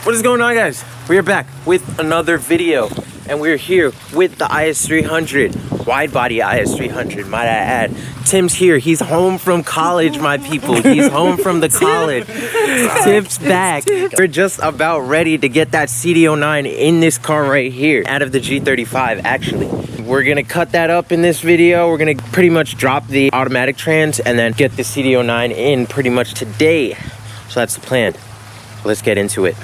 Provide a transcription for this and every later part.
What is going on, guys? We are back with another video, and we're here with the IS300, wide body IS300, might I add. Tim's here. He's home from college, my people. He's home from the college. Tim's back. We're just about ready to get that cd009 in this car right here, out of the G35 actually. We're gonna cut that up in this video. We're gonna pretty much drop the automatic trans and then get the cd009 in pretty much today. So that's the plan. Let's get into it.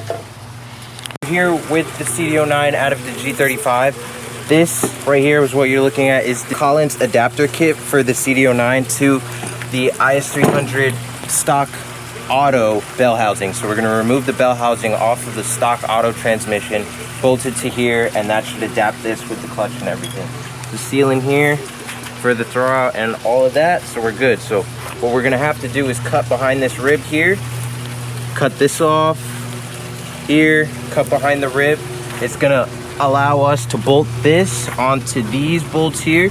Here with the cd009 out of the G35. This right here is what you're looking at, is the Collins adapter kit for the cd009 to the IS300 stock auto bell housing. So we're going to remove the bell housing off of the stock auto transmission, bolt it to here, and that should adapt this with the clutch and everything. The sealing here for the throw out and all of that, so we're good. So what we're going to have to do is cut behind this rib here, cut this off here, cut behind the rib. It's gonna allow us to bolt this onto these bolts here,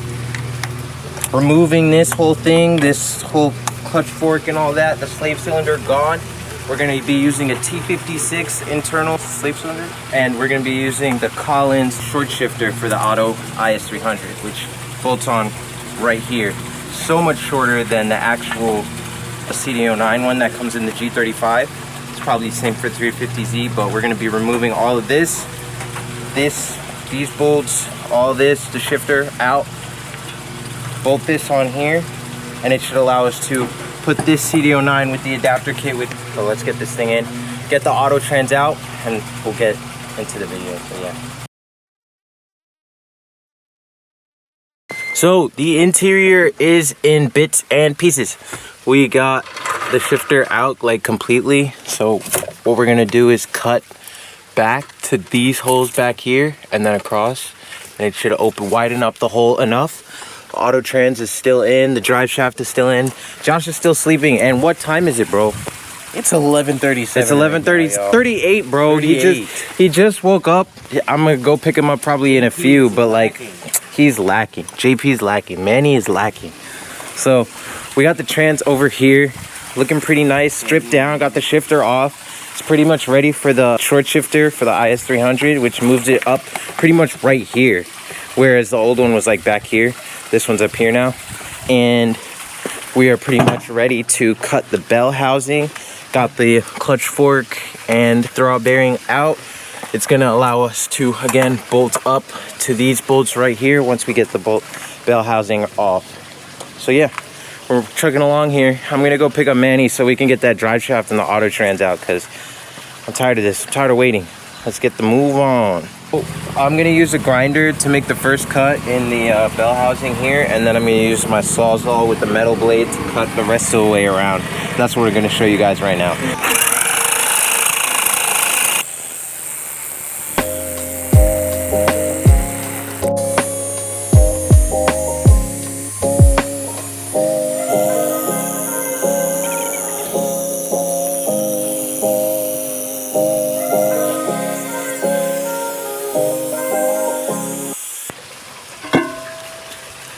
removing this whole thing, this whole clutch fork and all that, the slave cylinder gone. We're gonna be using a T56 internal slave cylinder, and we're gonna be using the Collins short shifter for the auto IS300, which bolts on right here. So much shorter than the actual cd009 one that comes in the G35. Probably the same for 350Z, but we're going to be removing all of these bolts, all this, the shifter out, bolt this on here, and it should allow us to put this cd009 with the adapter kit with. So let's get this thing in, get the auto trans out, and we'll get into the video. So yeah. So the interior is in bits and pieces. We got the shifter out like completely. So what we're gonna do is cut back to these holes back here and then across, and it should widen up the hole enough. Auto trans is still in, the drive shaft is still in. Josh is still sleeping. And what time is it, bro? It's 11:37. It's 11:30, right 38, bro. 38. He just woke up. I'm gonna go pick him up probably in a few, but like he's lacking. JP's lacking. Manny is lacking. So we got the trans over here, looking pretty nice, stripped down, got the shifter off. It's pretty much ready for the short shifter for the IS300, which moves it up pretty much right here. Whereas the old one was like back here. This one's up here now. And we are pretty much ready to cut the bell housing. Got the clutch fork and throwout bearing out. It's gonna allow us to, again, bolt up to these bolts right here once we get the bell housing off. So yeah. We're trucking along here. I'm gonna go pick up Manny so we can get that drive shaft and the auto trans out, because I'm tired of this. I'm tired of waiting. Let's get the move on. I'm gonna use a grinder to make the first cut in the bell housing here, and then I'm gonna use my sawzall with the metal blade to cut the rest of the way around. That's what we're gonna show you guys right now.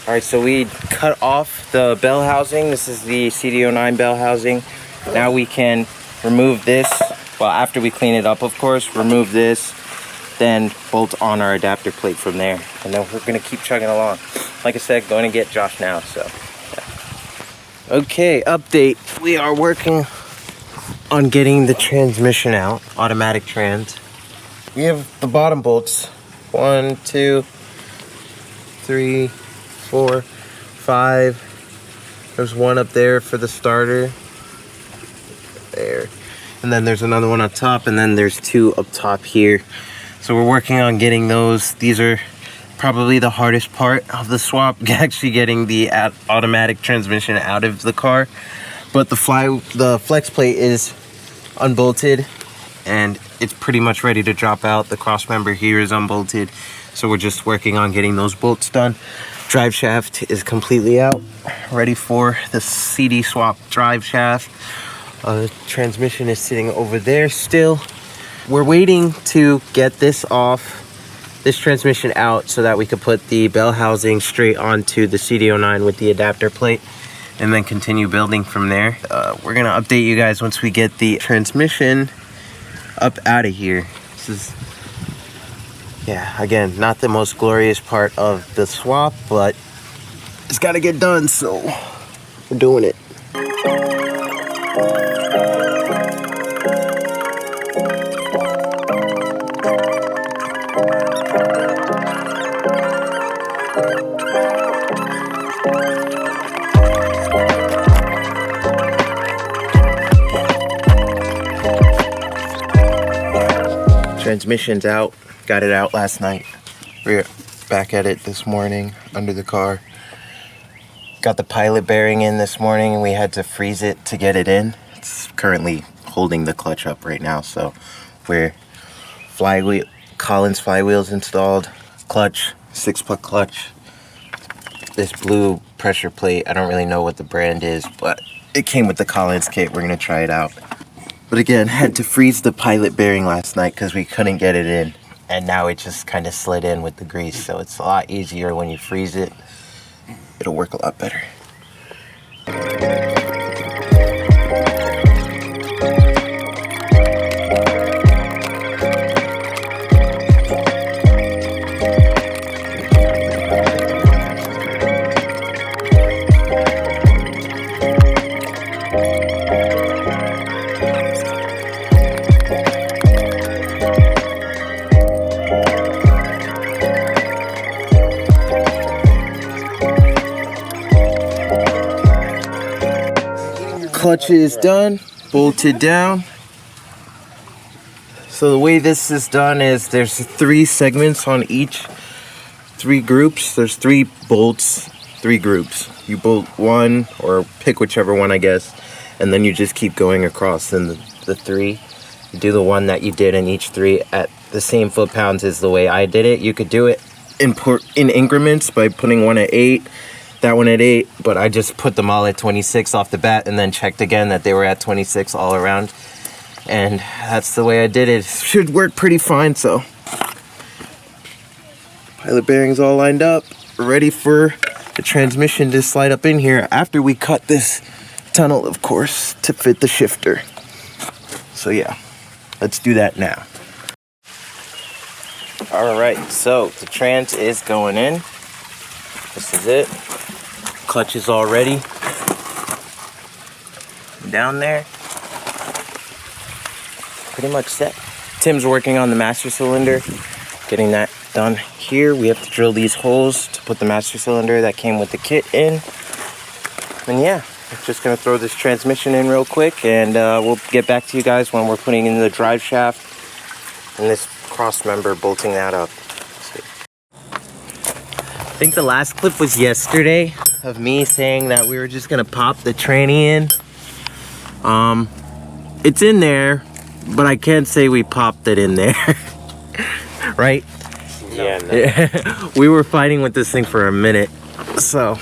Alright, so we cut off the bell housing. This is the cd009 bell housing. Now we can remove this. Well, after we clean it up, of course, remove this, then bolt on our adapter plate from there. And then we're going to keep chugging along. Like I said, going to get Josh now, so yeah. Okay, update. We are working on getting the transmission out, automatic trans. We have the bottom bolts. 1, 2, 3, 4, 5. There's one up there for the starter. There. And then there's another one up top, and then there's two up top here. So we're working on getting those. These are probably the hardest part of the swap, actually getting the automatic transmission out of the car. But the flex plate is unbolted and it's pretty much ready to drop out. The cross member here is unbolted, so we're just working on getting those bolts done. Drive shaft is completely out, ready for the CD swap drive shaft. Transmission is sitting over there still. We're waiting to get this transmission out so that we could put the bell housing straight onto the cd009 with the adapter plate and then continue building from there. We're gonna update you guys once we get the transmission up out of here. This is, yeah, again, not the most glorious part of the swap, but it's gotta get done, so we're doing it. Transmission's out. Got it out last night. We're back at it this morning under the car. Got the pilot bearing in this morning and we had to freeze it to get it in. It's currently holding the clutch up right now, so we're Collins flywheels installed, clutch, 6-puck clutch. This blue pressure plate, I don't really know what the brand is, but it came with the Collins kit. We're gonna try it out. But again, had to freeze the pilot bearing last night because we couldn't get it in. And now it just kind of slid in with the grease. So it's a lot easier when you freeze it. It'll work a lot better. Clutch is done, bolted down. So the way this is done is there's 3 segments on each, 3 groups. There's 3 bolts, 3 groups. You bolt one or pick whichever one, I guess, and then you just keep going across in the 3. You do the one that you did in each 3 at the same foot-pounds as the way I did it. You could do it in increments by putting one at 8, that one at 8, but I just put them all at 26 off the bat and then checked again that they were at 26 all around, and that's the way I did it. Should work pretty fine. So pilot bearings all lined up, ready for the transmission to slide up in here after we cut this tunnel, of course, to fit the shifter. So yeah, let's do that now. All right, so the trans is going in. This is it. Clutch is all ready. Down there. Pretty much set. Tim's working on the master cylinder, getting that done here. We have to drill these holes to put the master cylinder that came with the kit in. And yeah, I'm just gonna throw this transmission in real quick, and we'll get back to you guys when we're putting in the drive shaft and this cross member, bolting that up. I think the last clip was yesterday of me saying that we were just gonna pop the tranny in. It's in there, but I can't say we popped it in there. Right? Yeah, no. Yeah. We were fighting with this thing for a minute, so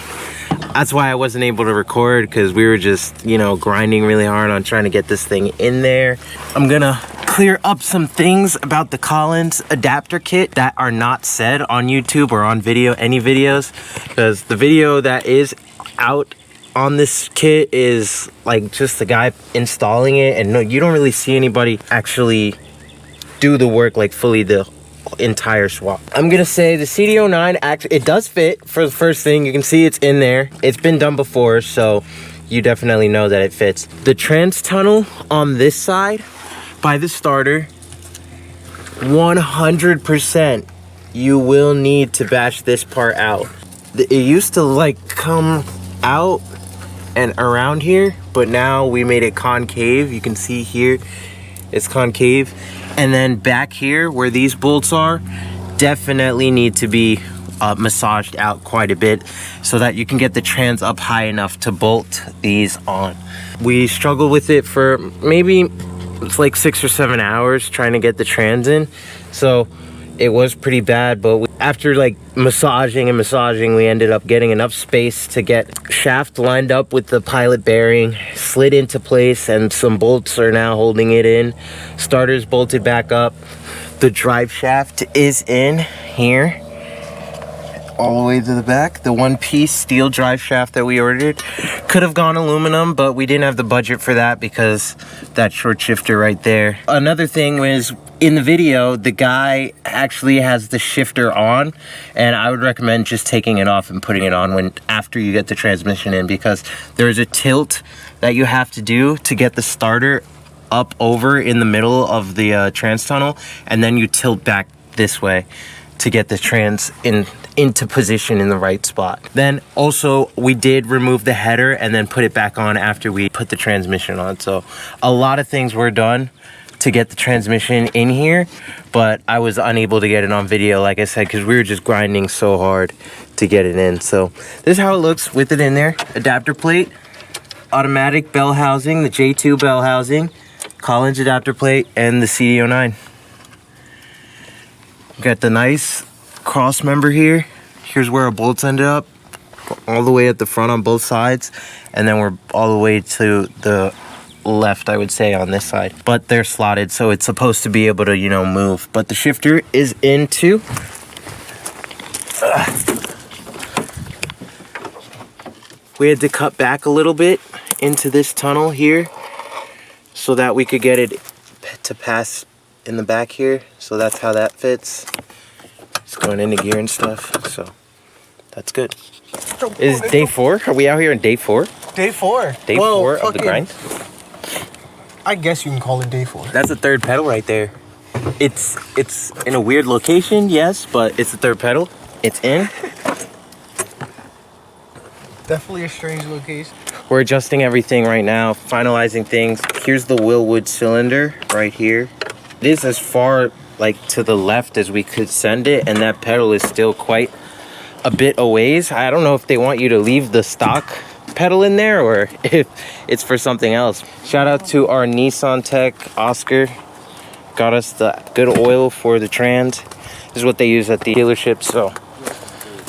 that's why I wasn't able to record, because we were just, you know, grinding really hard on trying to get this thing in there. I'm gonna clear up some things about the Collins adapter kit that are not said on YouTube or on any videos, because the video that is out on this kit is like just the guy installing it, and no, you don't really see anybody actually do the work like fully the entire swap. I'm gonna say the cd009 actually, it does fit. For the first thing, you can see it's in there. It's been done before, so you definitely know that it fits. The trans tunnel on this side by the starter, 100% you will need to bash this part out. It used to like come out and around here, but now we made it concave. You can see here It's concave. And then back here where these bolts are, definitely need to be massaged out quite a bit so that you can get the trans up high enough to bolt these on. We struggled with it for maybe it's like 6 or 7 hours trying to get the trans in, so it was pretty bad. But after like massaging and massaging, we ended up getting enough space to get shaft lined up with the pilot bearing, slid into place, and some bolts are now holding it in. Starter's bolted back up. The drive shaft is in here all the way to the back. The one-piece steel drive shaft that we ordered could have gone aluminum, but we didn't have the budget for that because that short shifter right there. Another thing was, in the video, the guy actually has the shifter on, and I would recommend just taking it off and putting it on after you get the transmission in, because there's a tilt that you have to do to get the starter up over in the middle of the trans tunnel, and then you tilt back this way to get the trans into position in the right spot. Then also we did remove the header and then put it back on after we put the transmission on. So a lot of things were done to get the transmission in here, but I was unable to get it on video, like I said, because we were just grinding so hard to get it in. So this is how it looks with it in there. Adapter plate, automatic bell housing, the J2 bell housing, Collins adapter plate, and the cd009. Got the nice cross member here. Here's where our bolts ended up, all the way at the front on both sides, and then we're all the way to the left, I would say, on this side. But they're slotted, so it's supposed to be able to, you know, move. But the shifter is in too. We had to cut back a little bit into this tunnel here so that we could get it to pass in the back here. So that's how that fits. It's going into gear and stuff, so that's good. Is day 4? Are we out here on day 4? Day 4. Day 4 of the grind? I guess you can call it day 4. That's the third pedal right there. It's in a weird location, yes, but it's the third pedal. It's in. Definitely a strange location. We're adjusting everything right now, finalizing things. Here's the Willwood cylinder right here. It is as far like to the left as we could send it, and that pedal is still quite a bit a ways. I don't know if they want you to leave the stock pedal in there or if it's for something else. Shout out to our Nissan tech, Oscar. Got us the good oil for the trans. This is what they use at the dealership, so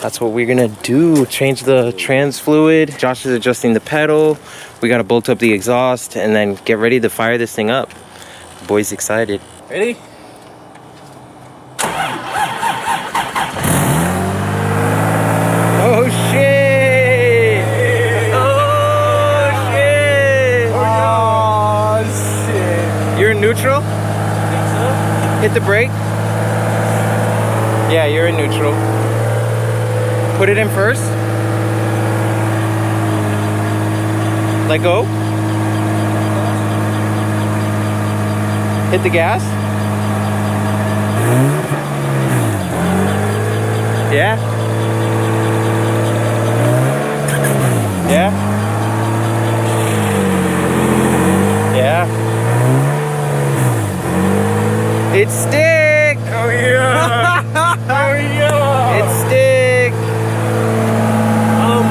that's what we're gonna do. Change the trans fluid. Josh is adjusting the pedal. We gotta bolt up the exhaust and then get ready to fire this thing up. The boy's excited. Ready? Oh shit! Oh shit! Oh shit! You're in neutral? Think so? Hit the brake. Yeah, you're in neutral. Put it in first. Let go. Hit the gas. Yeah. Yeah. Yeah. It's stick. Oh yeah! Oh yeah! It's stick.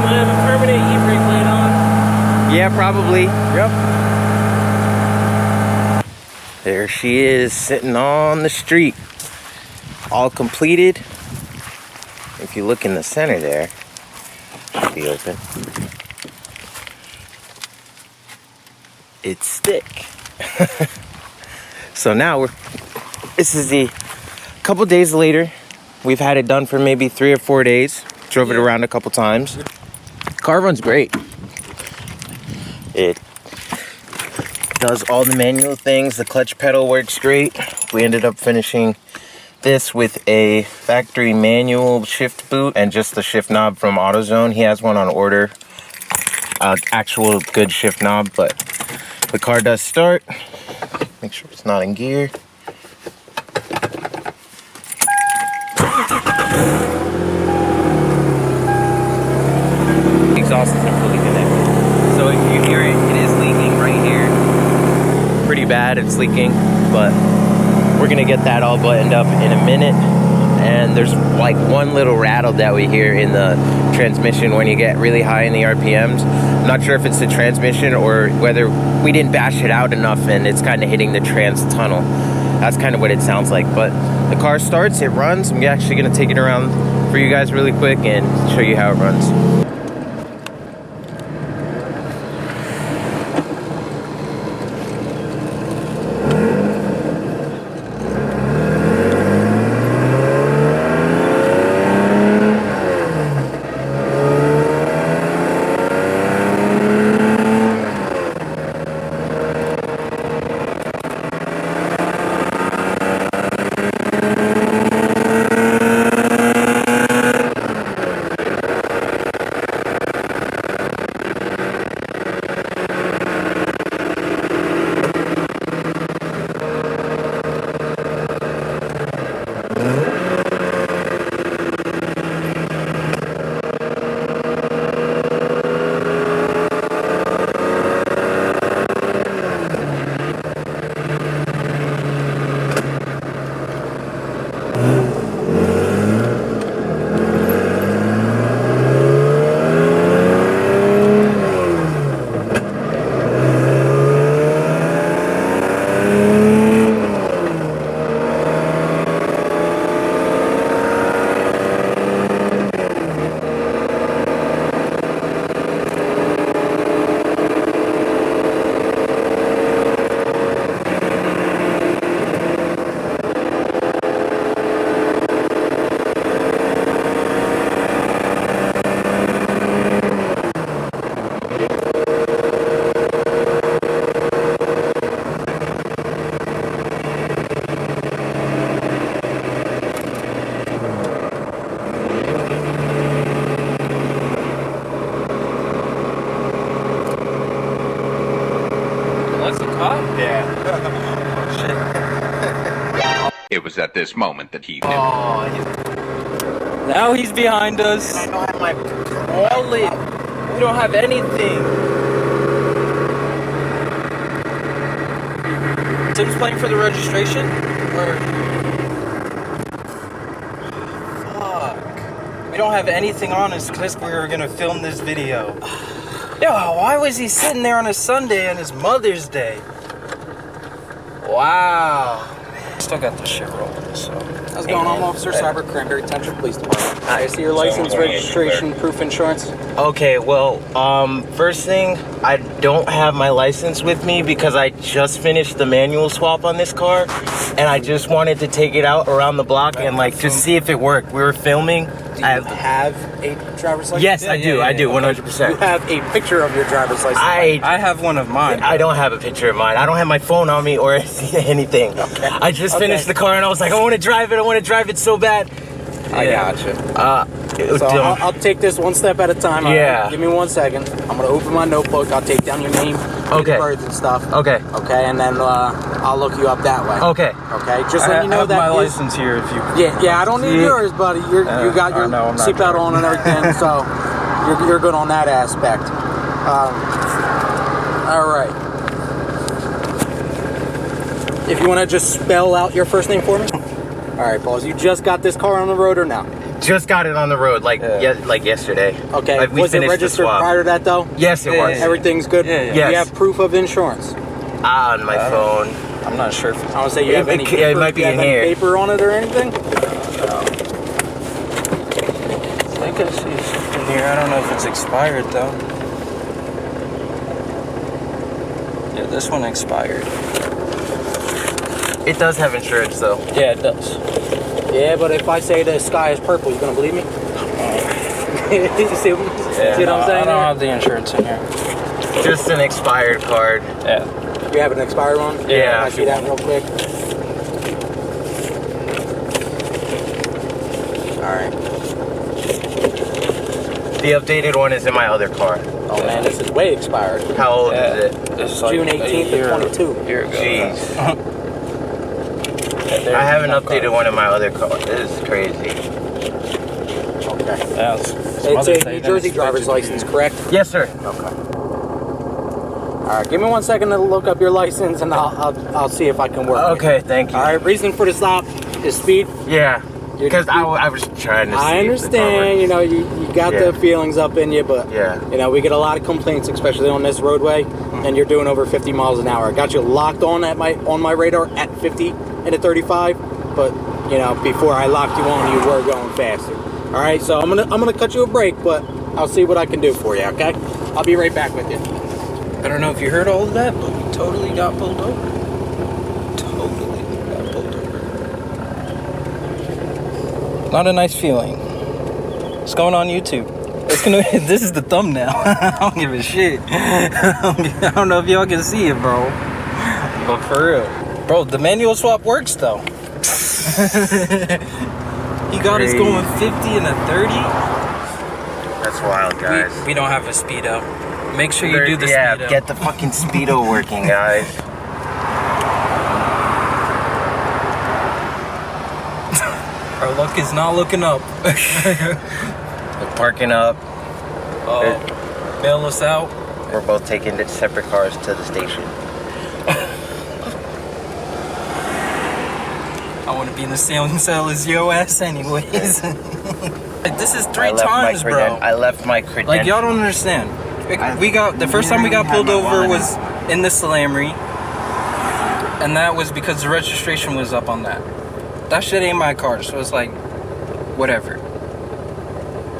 I have a permanent e-brake light on. Yeah, probably. Yep. There she is, sitting on the street, all completed. If you look in the center there, should be open. It's stick. So now this is the couple days later. We've had it done for maybe 3 or 4 days. Drove it around a couple times. Car runs great. It does all the manual things. The clutch pedal works great. We ended up finishing this with a factory manual shift boot and just the shift knob from AutoZone. He has one on order, actual good shift knob, but the car does start. Make sure it's not in gear. Exhaust isn't fully connected, so if you hear it, it is leaking right here. pretty bad. It's leaking, but we're gonna get that all buttoned up in a minute. And there's like one little rattle that we hear in the transmission when you get really high in the RPMs. I'm not sure if it's the transmission or whether we didn't bash it out enough and it's kind of hitting the trans tunnel. That's kind of what it sounds like. But the car starts, it runs. I'm actually gonna take it around for you guys really quick and show you how it runs. It was at this moment that he knew. Oh, Now he's behind us. I don't have my wallet. We don't have anything. Tim's playing for the registration? Or... Fuck. We don't have anything on us because we were gonna film this video. Yo, why was he sitting there on a Sunday on his Mother's Day? Wow. Still got this shit rolling, so. How's it going? I'm Officer Cyber, Cranberry Township Police Department. I see your license, registration, proof, insurance. Okay, well, first thing, I don't have my license with me because I just finished the manual swap on this car, and I just wanted to take it out around the block and like just see if it worked. We were filming. Do you have a driver's license? Yes, I do. I do, 100%. You have a picture of your driver's license? I have one of mine. I don't have a picture of mine. I don't have my phone on me or anything. Okay. I just finished the car and I was like, I want to drive it. I want to drive it so bad. I gotcha. So I'll take this one step at a time. Yeah. Give me 1 second. I'm gonna open my notebook. I'll take down your name, Okay. birth and stuff. Okay. Okay, and then I'll look you up that way. Okay. Okay. Just let you know have that my is- license here if you. Yeah. I don't need yours, buddy. You got your I know, I'm not seatbelt driving. on and everything, so you're good on that aspect. All right. If you want to just spell out your first name for me. All right, Pauls. You just got this car on the road or now? Just got it on the road like like yesterday. Okay. Like, we was it finished the registered swap. prior to that though? Yes, it was. Everything's good. Yeah, yeah. Yes. You have proof of insurance. On my phone. I'm not sure if. I want to say you have any. It might be you have in any here. paper on it or anything? I think I see something here. I don't know if it's expired though. Yeah, this one expired. It does have insurance though. Yeah, it does. Yeah, but if I say the sky is purple, you gonna believe me? You see what I'm saying? I don't have the insurance in here. Just an expired card. Yeah. You have an expired one? Yeah. Can I see that real quick? Alright. The updated one is in my other car. Oh man, this is way expired. How old Yeah. is it? It's like June 18th of 22. Here ago. Jeez. I have an updated one in my other car. This is crazy. Okay. Yeah, It's a New Jersey driver's license, correct? Yes, sir. Okay. All right, give me 1 second to look up your license, and I'll see if I can work. Okay, thank you. All right, reason for the stop is speed. Yeah, because I was trying to see. I understand, you know, you got the feelings up in you, but you know, we get a lot of complaints, especially on this roadway, and you're doing over 50 miles an hour. I got you locked on at my radar at 50 and at 35, but you know, before I locked you on, you were going faster. All right, so I'm gonna cut you a break, but I'll see what I can do for you. Okay, I'll be right back with you. I don't know if you heard all of that, but we totally got pulled over. Totally got pulled over. Not a nice feeling. It's going on YouTube. It's gonna. This is the thumbnail. I don't give a shit. I don't know if y'all can see it, bro. But for real, bro, the manual swap works though. He got us going 50 and a 30. That's wild, guys. We don't have a speedo. Make sure you do the speedo. speedo. Get the fucking speedo working, guys. Our luck is not looking up. We're parking up. Bail us out. We're both taking the separate cars to the station. I want to be in the same cell as your ass anyways. Like, this is 3 times, bro. I left my credentials. Like, y'all don't understand. The first time we got pulled over was in the Slamry, and that was because the registration was up on that. That shit ain't my car, so it's like, whatever.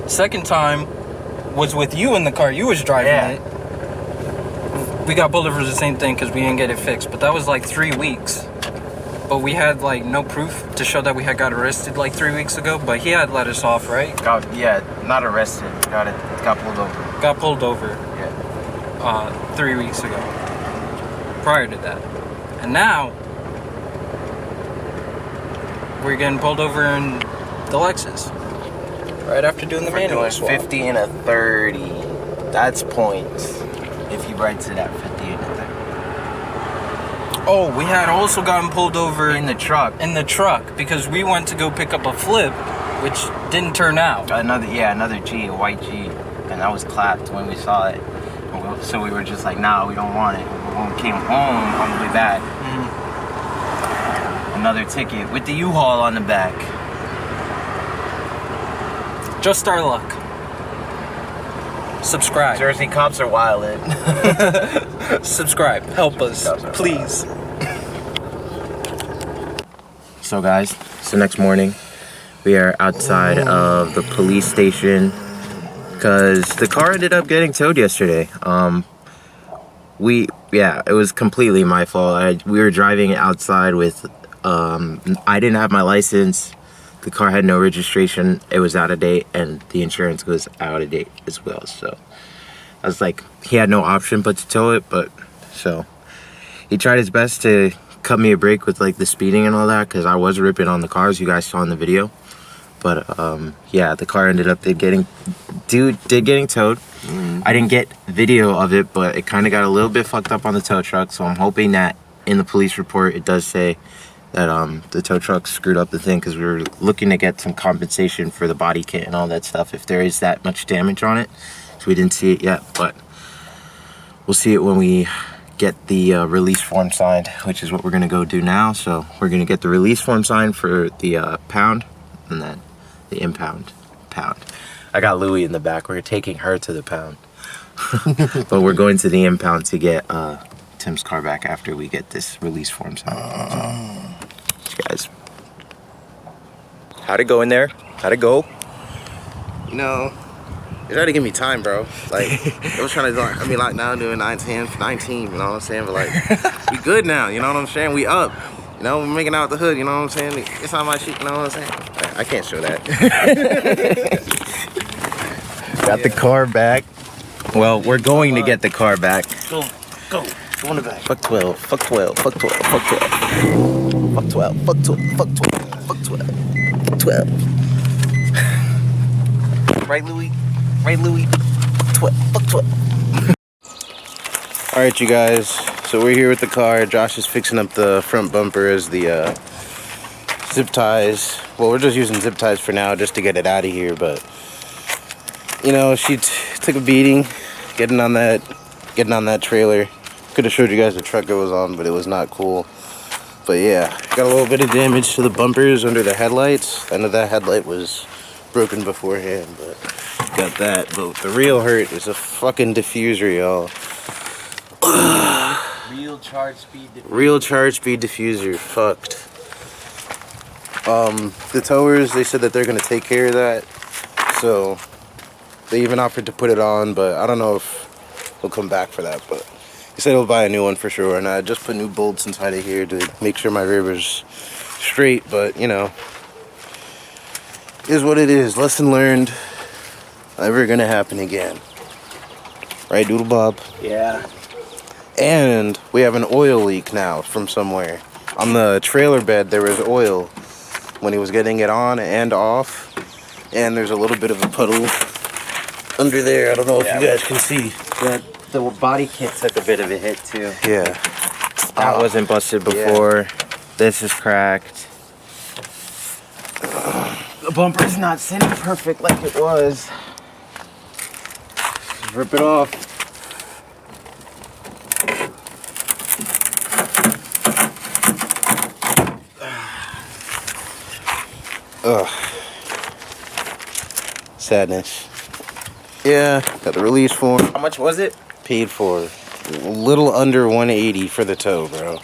Second time was with you in the car. You was driving it. We got pulled over for the same thing because we didn't get it fixed, but that was like 3 weeks. But we had like no proof to show that we had got arrested like 3 weeks ago. But he had let us off, right? Not arrested. Got pulled over. Got pulled over. Yeah. 3 weeks ago. Prior to that, and now we're getting pulled over in the Lexus. Right after doing the manual swap. 50 and a 30. That's points. If he writes it at 50 and a 30. Oh, we had also gotten pulled over in the truck. Because we went to go pick up a flip, which didn't turn out. Another G, a white G, and that was clapped when we saw it. So we were just like, nah, we don't want it. When we came home on the way back, another ticket with the U-Haul on the back. Just our luck. Subscribe. Jersey cops are wildin'. Subscribe. Help us, please. So guys, so next morning, we are outside of the police station because the car ended up getting towed yesterday. It was completely my fault. We were driving outside with, I didn't have my license. The car had no registration. It was out of date, and the insurance was out of date as well. So I was like, he had no option but to tow it. So he tried his best to cut me a break with like the speeding and all that, because I was ripping on the cars you guys saw in the video. But yeah, the car ended up getting towed. I didn't get video of it, but it kind of got a little bit fucked up on the tow truck. So I'm hoping that in the police report it does say that the tow truck screwed up the thing, because we were looking to get some compensation for the body kit and all that stuff if there is that much damage on it. So we didn't see it yet, but we'll see it when we get the release form signed, which is what we're gonna go do now. So we're gonna get the release form signed for the pound, and then the impound pound. I got Louie in the back. We're taking her to the pound. But we're going to the impound to get Tim's car back after we get this release form signed. So, guys, how'd it go in there? How'd it go? You know, you gotta give me time, bro. Like, I was trying to, like now I'm doing 9, 10, 19, you know what I'm saying? But like, we good now, you know what I'm saying? We up. You know, we're making out the hood, you know what I'm saying? It's on my shit, you know what I'm saying? I can't show that. Got the car back. Well, we're going to get the car back. Go in the back. Fuck 12, fuck 12, fuck 12, fuck 12. Fuck 12, fuck 12, fuck 12, fuck 12, fuck 12. Right, Louie? Right, Louie? 12, fuck 12. Alright, you guys. So we're here with the car. Josh is fixing up the front bumper as the zip ties. Well, we're just using zip ties for now just to get it out of here, but you know, she took a beating getting on that trailer. Could have showed you guys the truck it was on, but it was not cool. But yeah, got a little bit of damage to the bumpers under the headlights. I know that headlight was broken beforehand, but got that. But the real hurt is a fucking diffuser, y'all. Real charge speed diffuser. Real charge speed diffuser. Fucked. The towers, they said that they're gonna take care of that. So they even offered to put it on, but I don't know if they'll come back for that. But he said he'll buy a new one for sure. And I just put new bolts inside of here to make sure my rear was straight. But you know, is what it is. Lesson learned. Never gonna happen again. Right, Doodle Bob? Yeah. And we have an oil leak now from somewhere. On the trailer bed, there was oil when he was getting it on and off. And there's a little bit of a puddle under there. I don't know if you guys can see. The body kit took a bit of a hit too. Yeah. That wasn't busted before. Yeah. This is cracked. The bumper's not sitting perfect like it was. Just rip it off. Ugh. Sadness. Yeah, got the release form. How much was it? Paid for a little under 180 for the tow, bro.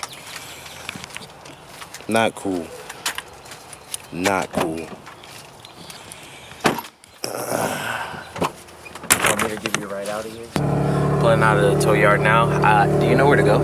Not cool. Want me to give you a ride out of here? Pulling out of the tow yard now. Do you know where to go?